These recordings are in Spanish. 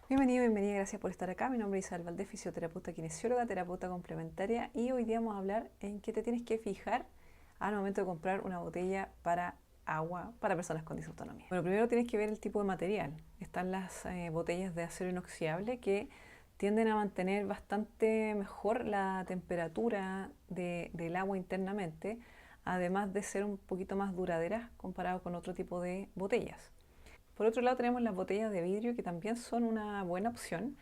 Bienvenido, bienvenida, gracias por estar acá. Mi nombre es Isabel Valdés, fisioterapeuta kinesióloga, terapeuta complementaria y hoy día vamos a hablar en qué te tienes que fijar al momento de comprar una botella para agua para personas con disautonomía. Bueno, primero tienes que ver el tipo de material. Están las botellas de acero inoxidable que tienden a mantener bastante mejor la temperatura del agua internamente, además de ser un poquito más duraderas comparado con otro tipo de botellas. Por otro lado tenemos las botellas de vidrio que también son una buena opción.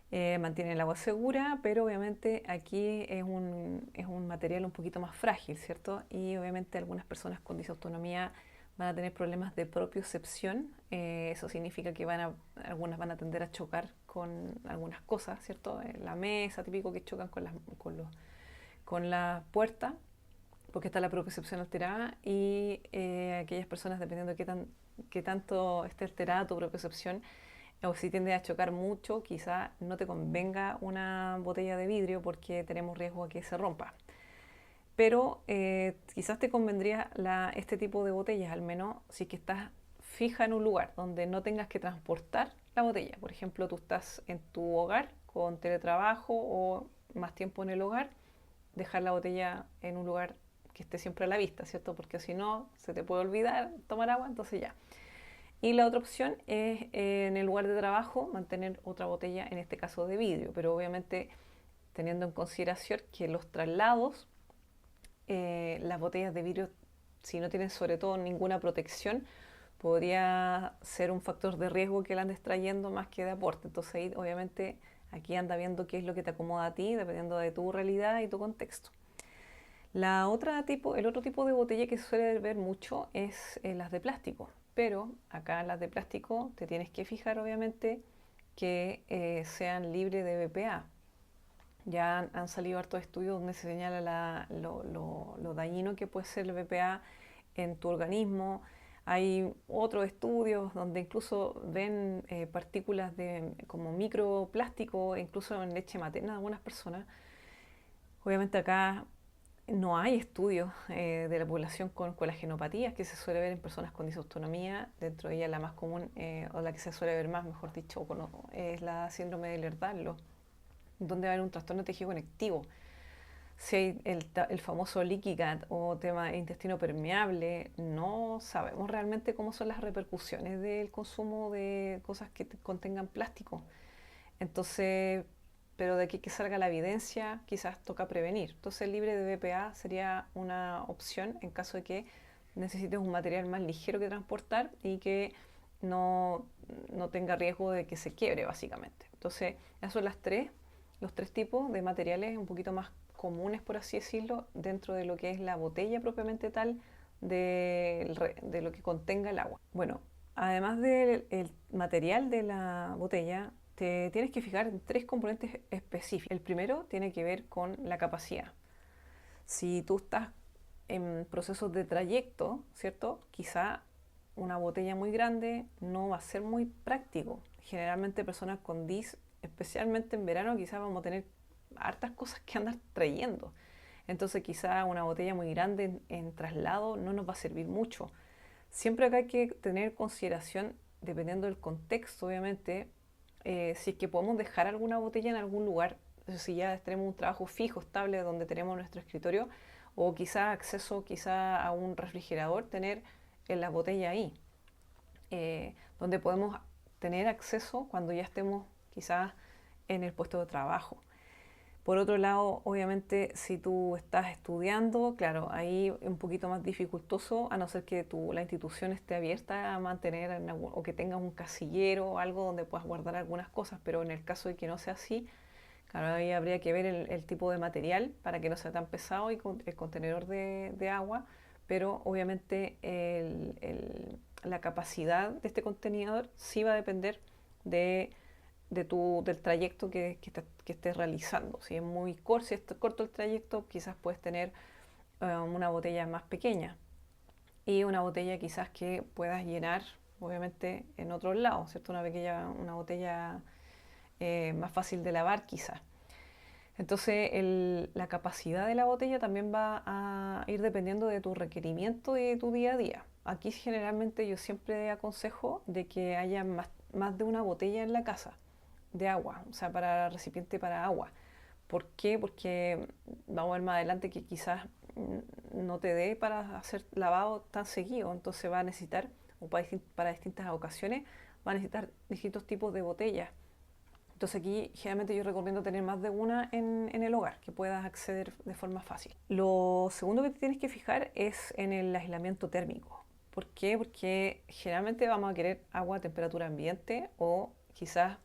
Mantienen el agua segura, pero obviamente aquí es un material un poquito más frágil, ¿cierto? Y obviamente algunas personas con disautonomía van a tener problemas de propiocepción. Eso significa que algunas van a tender a chocar con algunas cosas, ¿cierto? La mesa, típico que chocan con la puerta porque está la propiocepción alterada y aquellas personas, dependiendo de qué tanto esté alterada tu propiocepción, o si tiende a chocar mucho, quizá no te convenga una botella de vidrio porque tenemos riesgo a que se rompa. Pero quizás te convendría este tipo de botellas, al menos si es que estás fija en un lugar donde no tengas que transportar la botella. Por ejemplo, tú estás en tu hogar con teletrabajo o más tiempo en el hogar, dejar la botella en un lugar que esté siempre a la vista, ¿cierto? Porque si no, se te puede olvidar tomar agua, entonces ya. Y la otra opción es en el lugar de trabajo mantener otra botella, en este caso de vidrio, pero obviamente teniendo en consideración que los traslados, las botellas de vidrio, si no tienen sobre todo ninguna protección, podría ser un factor de riesgo que la andes trayendo más que de aporte. Entonces ahí obviamente aquí anda viendo qué es lo que te acomoda a ti, dependiendo de tu realidad y tu contexto. El otro tipo de botella que se suele ver mucho es las de plástico, pero acá las de plástico te tienes que fijar obviamente que sean libres de BPA. Ya han salido hartos estudios donde se señala lo dañino que puede ser el BPA en tu organismo. Hay otros estudios donde incluso ven partículas como microplástico, incluso en leche materna de algunas personas. Obviamente acá no hay estudios de la población con coagenopatías que se suele ver en personas con disautonomía. Dentro de ellas la más común, o la que se suele ver más, mejor dicho, es la síndrome de Ehlers-Danlos, donde va a haber un trastorno de tejido conectivo. Si hay el famoso leaky gut o tema intestino permeable, no sabemos realmente cómo son las repercusiones del consumo de cosas que contengan plástico. Entonces, pero de aquí que salga la evidencia, quizás toca prevenir. Entonces, el libre de BPA sería una opción en caso de que necesites un material más ligero que transportar y que no, no tenga riesgo de que se quiebre, básicamente. Entonces, esos son los tres tipos de materiales un poquito más comunes, por así decirlo, dentro de lo que es la botella propiamente tal de lo que contenga el agua. Bueno, además del material de la botella, te tienes que fijar en tres componentes específicos. El primero tiene que ver con la capacidad. Si tú estás en procesos de trayecto, ¿cierto? Quizá una botella muy grande no va a ser muy práctico. Generalmente personas con DIS, especialmente en verano, quizás vamos a tener hartas cosas que andar trayendo. Entonces quizá una botella muy grande en traslado no nos va a servir mucho. Siempre acá hay que tener consideración, dependiendo del contexto, obviamente, si es que podemos dejar alguna botella en algún lugar, si ya tenemos un trabajo fijo, estable, donde tenemos nuestro escritorio, o quizá acceso quizá a un refrigerador, tener la botella ahí, donde podemos tener acceso cuando ya estemos quizás en el puesto de trabajo. Por otro lado, obviamente, si tú estás estudiando, claro, ahí es un poquito más dificultoso, a no ser que la institución esté abierta a mantener o que tengas un casillero o algo donde puedas guardar algunas cosas, pero en el caso de que no sea así, claro, ahí habría que ver el tipo de material para que no sea tan pesado y el contenedor de agua, pero obviamente la capacidad de este contenedor sí va a depender de del trayecto que estés realizando. Si es corto el trayecto, quizás puedes tener una botella más pequeña y una botella quizás que puedas llenar, obviamente, en otros lados, ¿cierto? Una botella más fácil de lavar quizás. Entonces, la capacidad de la botella también va a ir dependiendo de tu requerimiento y de tu día a día. Aquí generalmente yo siempre aconsejo de que haya más de una botella en la casa de agua, o sea, para recipiente para agua. ¿Por qué? Porque vamos a ver más adelante que quizás no te dé para hacer lavado tan seguido, entonces va a necesitar, o para distintas ocasiones, va a necesitar distintos tipos de botellas. Entonces aquí generalmente yo recomiendo tener más de una en el hogar, que puedas acceder de forma fácil. Lo segundo que te tienes que fijar es en el aislamiento térmico. ¿Por qué? Porque generalmente vamos a querer agua a temperatura ambiente o quizás,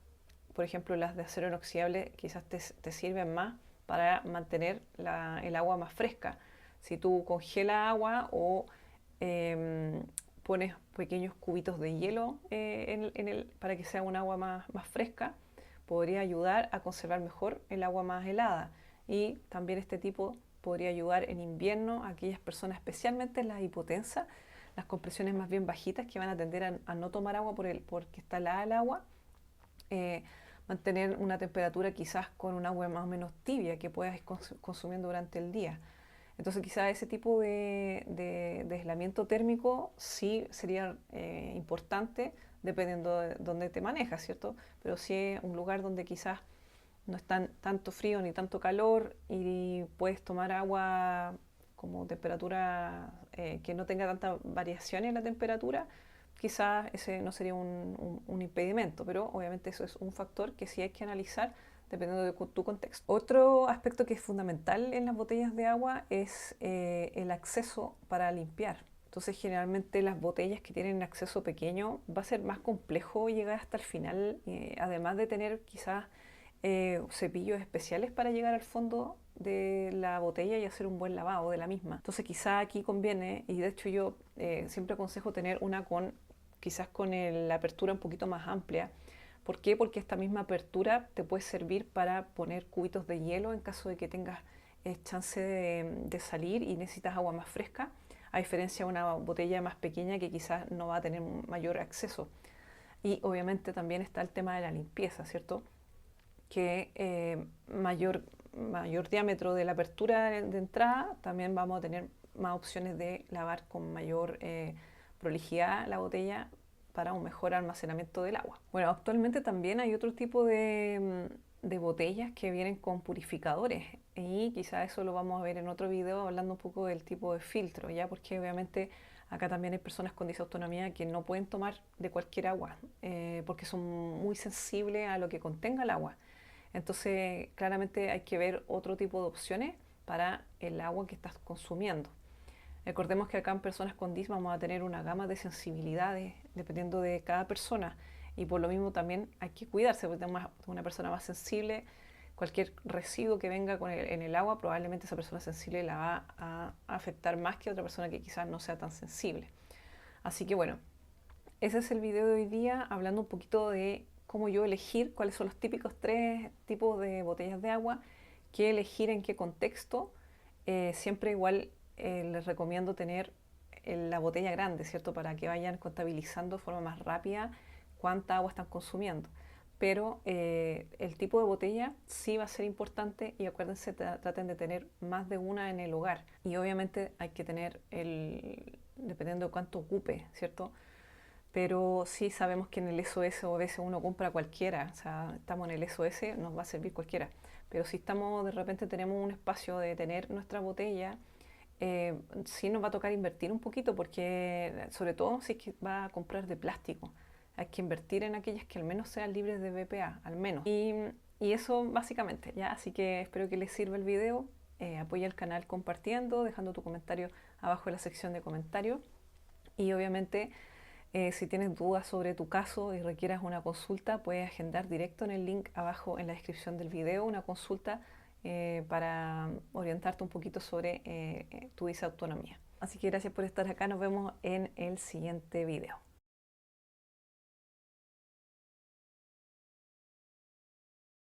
por ejemplo, las de acero inoxidable quizás te sirven más para mantener el agua más fresca. Si tú congelas agua o pones pequeños cubitos de hielo para que sea un agua más fresca, podría ayudar a conservar mejor el agua más helada. Y también este tipo podría ayudar en invierno a aquellas personas, especialmente las hipotensas, las compresiones más bien bajitas que van a tender a no tomar agua porque está helada el agua. Mantener una temperatura quizás con un agua más o menos tibia que puedas ir consumiendo durante el día. Entonces quizás ese tipo de aislamiento térmico sí sería importante dependiendo de dónde te manejas, ¿cierto? Pero si es un lugar donde quizás no es tanto frío ni tanto calor y puedes tomar agua como temperatura que no tenga tanta variación en la temperatura, quizás ese no sería un impedimento, pero obviamente eso es un factor que sí hay que analizar dependiendo de tu contexto. Otro aspecto que es fundamental en las botellas de agua es el acceso para limpiar. Entonces generalmente las botellas que tienen acceso pequeño va a ser más complejo llegar hasta el final, además de tener quizás cepillos especiales para llegar al fondo de la botella y hacer un buen lavado de la misma. Entonces quizás aquí conviene, y de hecho yo siempre aconsejo tener una quizás con la apertura un poquito más amplia. ¿Por qué? Porque esta misma apertura te puede servir para poner cubitos de hielo en caso de que tengas chance de salir y necesitas agua más fresca, a diferencia de una botella más pequeña que quizás no va a tener mayor acceso. Y obviamente también está el tema de la limpieza, ¿cierto? Que mayor diámetro de la apertura de entrada, también vamos a tener más opciones de lavar con mayor prolijidad la botella para un mejor almacenamiento del agua. Bueno, actualmente también hay otro tipo de botellas que vienen con purificadores y quizás eso lo vamos a ver en otro video hablando un poco del tipo de filtro, ¿ya? Porque obviamente acá también hay personas con disautonomía que no pueden tomar de cualquier agua porque son muy sensibles a lo que contenga el agua. Entonces, claramente hay que ver otro tipo de opciones para el agua que estás consumiendo. Recordemos que acá en personas con DIS vamos a tener una gama de sensibilidades dependiendo de cada persona y por lo mismo también hay que cuidarse porque una persona más sensible, cualquier residuo que venga en el agua probablemente esa persona sensible la va a afectar más que otra persona que quizás no sea tan sensible. Así que bueno, ese es el video de hoy día hablando un poquito de cómo yo elegir cuáles son los típicos 3 tipos de botellas de agua, qué elegir en qué contexto. Siempre igual les recomiendo tener la botella grande, ¿cierto? Para que vayan contabilizando de forma más rápida cuánta agua están consumiendo. Pero el tipo de botella sí va a ser importante y acuérdense, traten de tener más de una en el hogar. Y obviamente hay que tener dependiendo de cuánto ocupe, ¿cierto? Pero sí sabemos que en el SOS o a veces uno compra cualquiera, o sea, estamos en el SOS, nos va a servir cualquiera. Pero si estamos, de repente tenemos un espacio de tener nuestra botella, sí nos va a tocar invertir un poquito porque, sobre todo si es que va a comprar de plástico, hay que invertir en aquellas que al menos sean libres de BPA, al menos. Y eso básicamente, ¿ya? Así que espero que les sirva el video. Apoya el canal compartiendo, dejando tu comentario abajo en la sección de comentarios. Y obviamente si tienes dudas sobre tu caso y requieras una consulta, puedes agendar directo en el link abajo en la descripción del video una consulta para orientarte un poquito sobre tu disautonomía. Así que gracias por estar acá, nos vemos en el siguiente video.